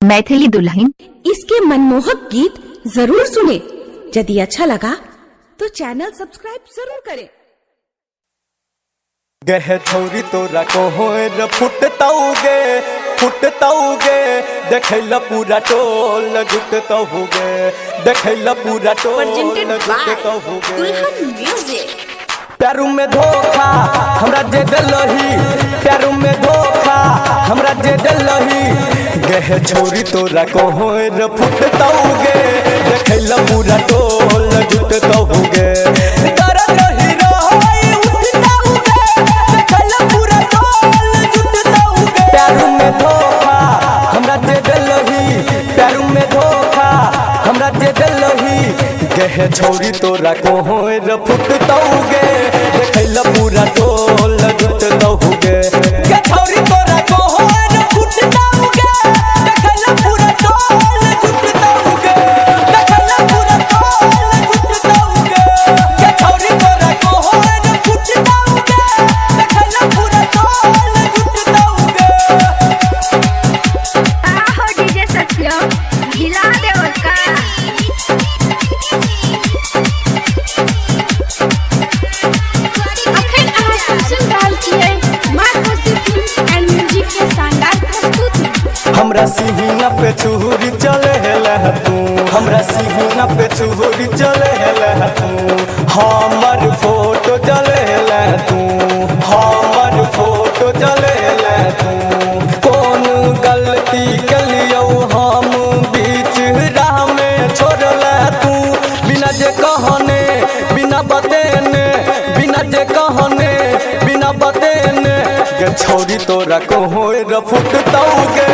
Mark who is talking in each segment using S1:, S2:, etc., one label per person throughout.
S1: मैथिली दुल्हन।
S2: इसके मनमोहक गीत जरूर सुने। यदि अच्छा लगा तो चैनल सब्सक्राइब जरूर करें।
S3: गह छौरी तोरा कोहर फुटतौगे देखैला पूरा टोल जुटतौगे देखैला पूरा टोल जुटतौगे।
S2: दुल्हन म्यूजिक।
S3: प्यारू में धोखा हमरा जे दिलही प्यारू में धोखा हमरा जे दिलही गह छौरी तोरा कोहर फुटतौगे देखैला पूरा टोल जुटतौगे। गह छौरी तोरा कोहर फुटतौगे देखैला पूरा टोल जुटतौगे। गह छौरी तोरा कोहर फुटतौगे देखैला पूरा टोल जुटतौगे देखैला पूरा टोल जुटतौगे। गह छौरी तोरा कोहर फुटतौगे देखैला पूरा टोल जुटतौगे।
S4: आहो डीजे सत्यो हिला देव का।
S3: हमरा सीना पे छुरी चले तू हमरा सीना पे छुरी चले तू हमर फोटो जले तू हमर फोटो जले तू। कौन गलती कलियो हम बीच राह में छोड़ले तू बिना जे कहने बिना बतेने बिना जे कहने बिना बतेने। गह छौरी तोरा कोहर फुटतौगे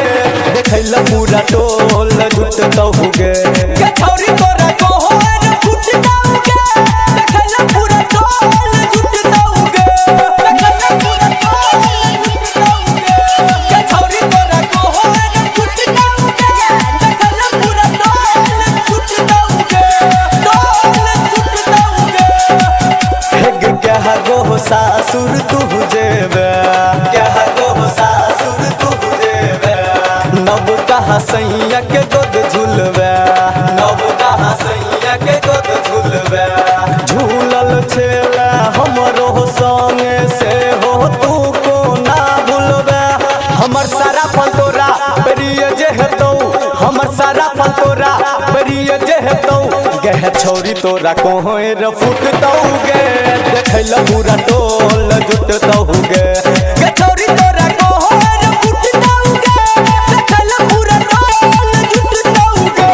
S3: देखैला पूरा टोल जुटतौगे। गह छौरी तोरा कोहर फुटतौगे देखैला पूरा टोल जुटतौगे देखैला पूरा टोल जुटतौगे। गह छौरी तोरा कोहर फुटतौगे देखैला पूरा टोल जुटतौगे टोल जुटतौगे। हेग कह गो सासुर तू जेबे कह गो सासुर तू जेबे नब कहा सैया के गोद झुलबे नब कहा सैया के गोद झुलबे। झूलल छेला हमरो संगे से हो तू को ना भूलबे हमर सारा फल तोरा प्रिय जे हेतौ हमर सारा फल तोरा प्रिय जे हेतौ। गह छौरी तोरा कोहर फुटतौगे देखैला पूरा टोल जुटतौगे। गह छौरी तोरा कोहर फुटतौगे देखैला पूरा टोल जुटतौगे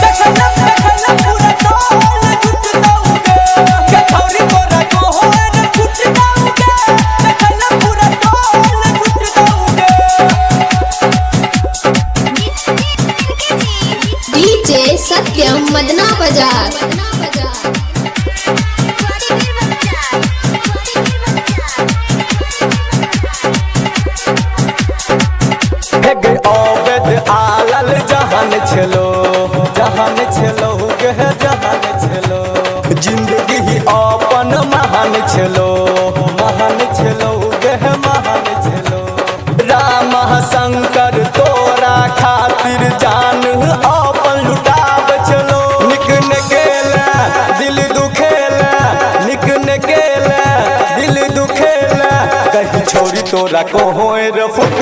S3: देखैला पूरा टोल जुटतौगे। गह छौरी तोरा कोहर फुटतौगे देखैला पूरा टोल जुटतौगे।
S5: डीजे सत्यम मदना बाजार।
S3: आलल जहान छलो जहान छलो गह जहान छलो जिंदगी अपन महान छलो गह महान छलो। राम शंकर तोरा खातिर जान अपन लुटाब चलो निक ने गेला दिल दुखेला निक ने गेला दिल दुखेला। गह छौरी तोरा कोहर फुट